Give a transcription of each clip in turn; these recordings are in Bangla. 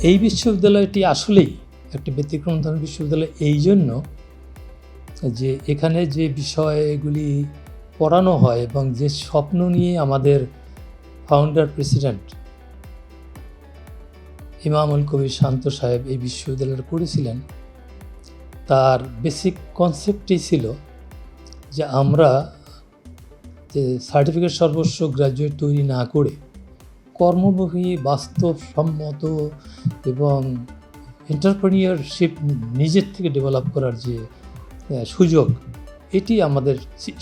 এই বিশ্ববিদ্যালয়টি আসলেই একটি ব্যতিক্রম ধরনের বিশ্ববিদ্যালয় এই জন্য যে এখানে যে বিষয়গুলি পড়ানো হয় এবং যে স্বপ্ন নিয়ে আমাদের ফাউন্ডার প্রেসিডেন্ট ইমামুল কবির শান্ত সাহেব এই বিশ্ববিদ্যালয় করেছিলেন, তার বেসিক কনসেপ্টই ছিল যে আমরা যে সার্টিফিকেট সর্বস্ব গ্র্যাজুয়েট তৈরি না করে কর্মমুখী বাস্তবসম্মত এবং এন্টারপ্রেনিয়রশিপ নিজের থেকে ডেভেলপ করার যে সুযোগ, এটি আমাদের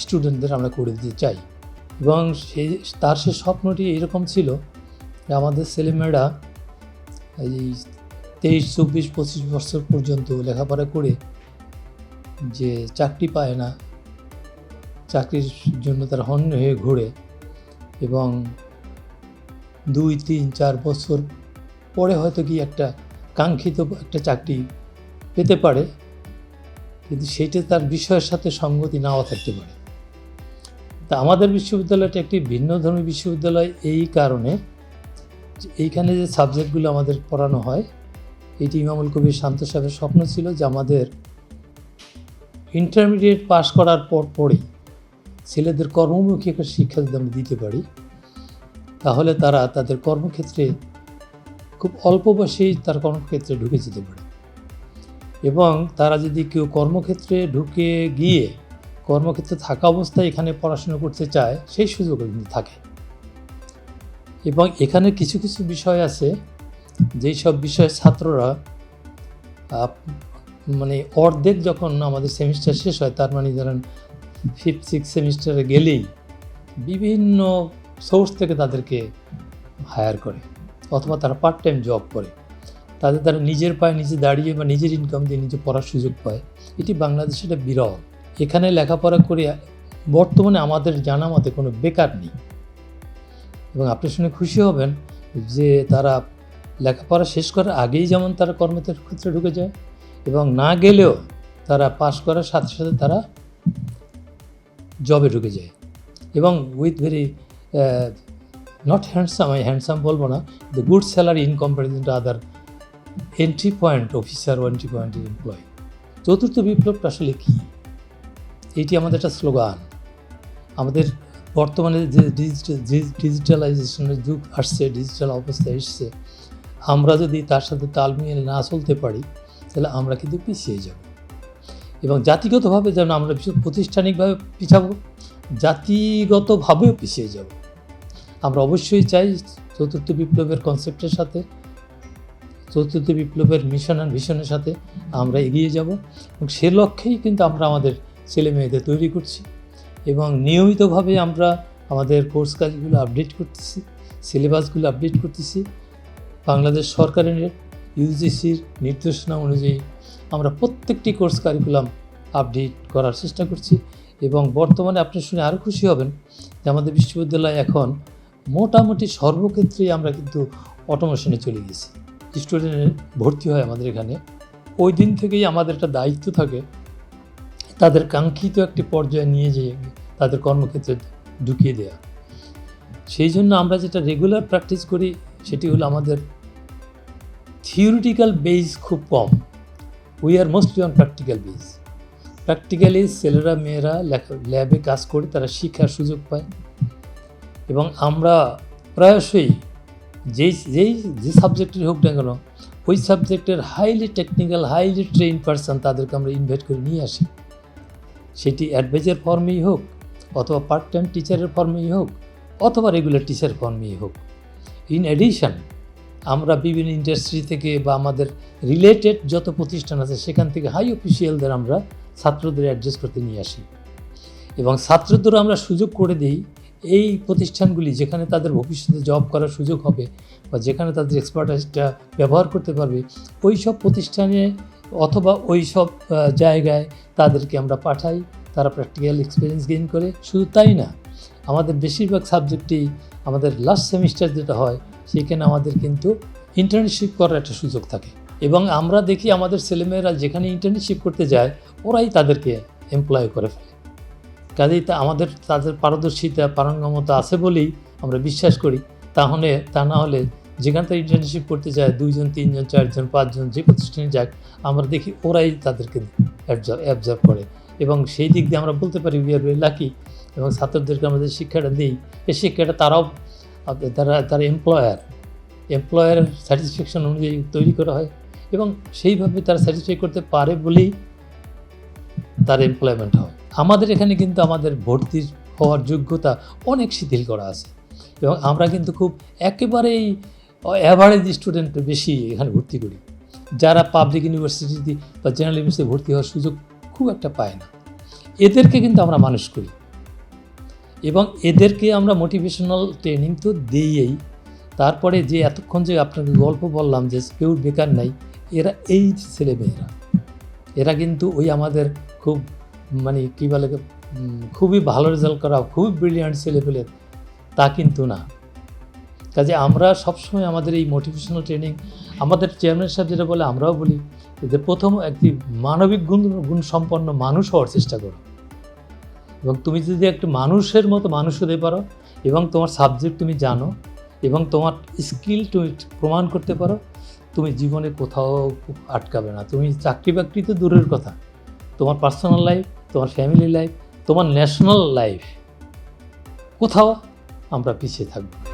স্টুডেন্টদের আমরা করে দিতে চাই। এবং তার সে স্বপ্নটি এরকম ছিল যে আমাদের ছেলেমেয়েরা এই 23, 24, 25 বছর পর্যন্ত লেখাপড়া করে যে চাকরি পায় না, চাকরির জন্য তারা হন্য হয়ে ঘোরে এবং 2, 3, 4 বছর পরে হয়তো কি একটা কাঙ্ক্ষিত একটা চাকরি পেতে পারে, কিন্তু সেইটা তার বিষয়ের সাথে সঙ্গতি নাও থাকতে পারে। তা আমাদের বিশ্ববিদ্যালয়টা একটি ভিন্ন ধর্মী বিশ্ববিদ্যালয় এই কারণে এইখানে যে সাবজেক্টগুলো আমাদের পড়ানো হয়, এটি ইমামুল কবির শান্ত সাহেবের স্বপ্ন ছিল যে আমাদের ইন্টারমিডিয়েট পাশ করার পরেই ছেলেদের কর্মমুখী একটা শিক্ষা যদি আমরা দিতে পারি, তাহলে তারা তাদের কর্মক্ষেত্রে খুব অল্প বয়সেই তার কর্মক্ষেত্রে ঢুকে যেতে পারে এবং তারা যদি কেউ কর্মক্ষেত্রে ঢুকে গিয়ে কর্মক্ষেত্রে থাকা অবস্থায় এখানে পড়াশোনা করতে চায়, সেই সুযোগ কিন্তু থাকে। এবং এখানে কিছু কিছু বিষয় আছে যেই সব বিষয়ে ছাত্ররা মানে অর্ধেক যখন আমাদের সেমিস্টার শেষ হয়, তার মানে ধরেন 5, 6 সেমিস্টারে গেলেই বিভিন্ন সোর্স থেকে তাদেরকে হায়ার করে অথবা তারা পার্ট টাইম জব করে, তারা নিজের পায়ে নিজে দাঁড়িয়ে বা নিজের ইনকাম দিয়ে নিজে পড়ার সুযোগ পায়। এটি বাংলাদেশে এটা বিরল। এখানে লেখাপড়া করে বর্তমানে আমাদের জানা মতে কোনো বেকার নেই এবং আপনি শুনে খুশি হবেন যে তারা লেখাপড়া শেষ করার আগেই যেমন তারা কর্মক্ষেত্রে ঢুকে যায় এবং না গেলেও তারা পাশ করার সাথে সাথে তারা জবে ঢুকে যায় এবং উইথ ভেরি নট হ্যান্ডসাম, আমি হ্যান্ডসাম বলবো না, the good salary in comparison to other entry point officer ও এন্ট্রি পয়েন্টের এমপ্লয়ি। চতুর্থ বিপ্লবটা আসলে কী? এটি আমাদের একটা স্লোগান। আমাদের বর্তমানে যে ডিজিটালাইজেশনের যুগ আসছে, ডিজিটাল অবস্থা এসছে, আমরা যদি তার সাথে তাল মিলিয়ে না চলতে পারি তাহলে আমরা কিন্তু পিছিয়ে যাব এবং জাতিগতভাবে যেন আমরা প্রতিষ্ঠানিকভাবে পিছাবো, জাতিগতভাবেও পিছিয়ে যাব। আমরা অবশ্যই চাই চতুর্থ বিপ্লবের কনসেপ্টের সাথে, চতুর্থ বিপ্লবের মিশন অ্যান্ড ভিশনের সাথে আমরা এগিয়ে যাব এবং সে লক্ষ্যেই কিন্তু আমরা আমাদের ছেলে মেয়েদের তৈরি করছি এবং নিয়মিতভাবে আমরা আমাদের কোর্স কাজগুলো আপডেট করতেছি, সিলেবাসগুলো আপডেট করতেছি। বাংলাদেশ সরকারের ইউজিসির নির্দেশনা অনুযায়ী আমরা প্রত্যেকটি কোর্স কারিকুলাম আপডেট করার চেষ্টা করছি এবং বর্তমানে আপনি শুনে আরও খুশি হবেন যে আমাদের বিশ্ববিদ্যালয় এখন মোটামুটি সর্বক্ষেত্রেই আমরা কিন্তু অটোমেশনে চলে গেছি। স্টুডেন্ট ভর্তি হয় আমাদের এখানে, ওই দিন থেকেই আমাদের একটা দায়িত্ব থাকে তাদের কাঙ্ক্ষিত একটি পর্যায়ে নিয়ে যেয়ে তাদের কর্মক্ষেত্রে ঢুকিয়ে দেওয়া। সেই জন্য আমরা যেটা রেগুলার প্র্যাকটিস করি সেটি হলো আমাদের থিওরিটিক্যাল বেস খুব কম, we are mostly on practical base. Practically ছেলেরা মেয়েরা ল্যাবে কাজ করে তারা শিক্ষার সুযোগ পায় এবং আমরা প্রায়শই যে সাবজেক্টের হোক না কেন ওই সাবজেক্টের highly technical, highly train person তাদেরকে আমরা ইনভাইট করে নিয়ে আসি, সেটি অ্যাডভাইজার ফর্মেই হোক অথবা পার্ট টাইম টিচারের ফর্মেই হোক অথবা রেগুলার টিচার ফর্মেই হোক। ইন অ্যাডিশন আমরা বিভিন্ন ইন্ডাস্ট্রি থেকে বা আমাদের রিলেটেড যত প্রতিষ্ঠান আছে সেখান থেকে হাই অফিসিয়ালদের আমরা ছাত্রদের অ্যাডজাস্ট করতে নিয়ে আসি এবং ছাত্রদেরও আমরা সুযোগ করে দিই এই প্রতিষ্ঠানগুলি যেখানে তাদের ভবিষ্যতে জব করার সুযোগ হবে বা যেখানে তাদের এক্সপার্টাইজটা ব্যবহার করতে পারবে, ওই সব প্রতিষ্ঠানে অথবা ওই সব জায়গায় তাদেরকে আমরা পাঠাই, তারা প্র্যাকটিক্যাল এক্সপিরিয়েন্স গেইন করে। শুধু তাই না, আমাদের বেশিরভাগ সাবজেক্টেই আমাদের লাস্ট সেমিস্টার যেটা হয় সেখানে আমাদের কিন্তু ইন্টার্নশিপ করার একটা সুযোগ থাকে এবং আমরা দেখি আমাদের ছেলেমেয়েরা যেখানে ইন্টার্নশিপ করতে যায় ওরাই তাদেরকে এমপ্লয় করে ফেলে। কাজেই তাদের পারদর্শিতা পারঙ্গমতা আছে বলেই আমরা বিশ্বাস করি, তা না হলে যেখান থেকে ইন্টার্নশিপ করতে যায় 2 জন 3 জন 4 জন 5 জন যে প্রতিষ্ঠানে যাক, আমরা দেখি ওরাই তাদেরকে অ্যাবজর্ব করে, এবং সেই দিক দিয়ে আমরা বলতে পারি উই আর ভেরি লাকি। এবং ছাত্রদেরকে আমরা যে শিক্ষাটা দিই, এই শিক্ষাটা তারাও তারা এমপ্লয়ার স্যাটিসফ্যাকশন অনুযায়ী তৈরি করা হয়, এবং সেইভাবে তারা স্যাটিসফাই করতে পারে বলেই তার এমপ্লয়মেন্ট হয়। আমাদের এখানে কিন্তু আমাদের ভর্তির হওয়ার যোগ্যতা অনেক শিথিল করা আছে, এবং আমরা কিন্তু খুব একেবারেই অ্যাভারেজ স্টুডেন্ট বেশি এখানে ভর্তি করি, যারা পাবলিক ইউনিভার্সিটি বা জেনারেল ইউনিভার্সিটি ভর্তি হওয়ার সুযোগ খুব একটা পায় না। এদেরকে কিন্তু আমরা মানুষ করি, এবং এদেরকে আমরা মোটিভেশনাল ট্রেনিং তো দিই। তারপরে যে এতক্ষণ যে আপনাকে গল্প বললাম যে কেউ বেকার নাই, এরা এই ছেলেমেয়েরা, এরা কিন্তু ওই আমাদের খুব মানে কী বলে খুবই ভালো রেজাল্ট করা খুবই ব্রিলিয়ান্ট ছেলেপেলে তা কিন্তু না। কাজে আমরা সবসময় আমাদের এই মোটিভেশনাল ট্রেনিং, আমাদের চেয়ারম্যান সাহেব যেটা বলে আমরাও বলি যে প্রথম একটি মানবিক গুণ সম্পন্ন মানুষ হওয়ার চেষ্টা করো, এবং তুমি যদি একটু মানুষের মতো মানুষ হতে পারো, এবং তোমার সাবজেক্ট তুমি জানো, এবং তোমার স্কিল তুমি প্রমাণ করতে পারো, তুমি জীবনে কোথাও আটকাবে না। তুমি চাকরি বাকরি তো দূরের কথা, তোমার পার্সোনাল লাইফ, তোমার ফ্যামিলি লাইফ, তোমার ন্যাশনাল লাইফ, কোথাও আমরা পিছিয়ে থাকবো না।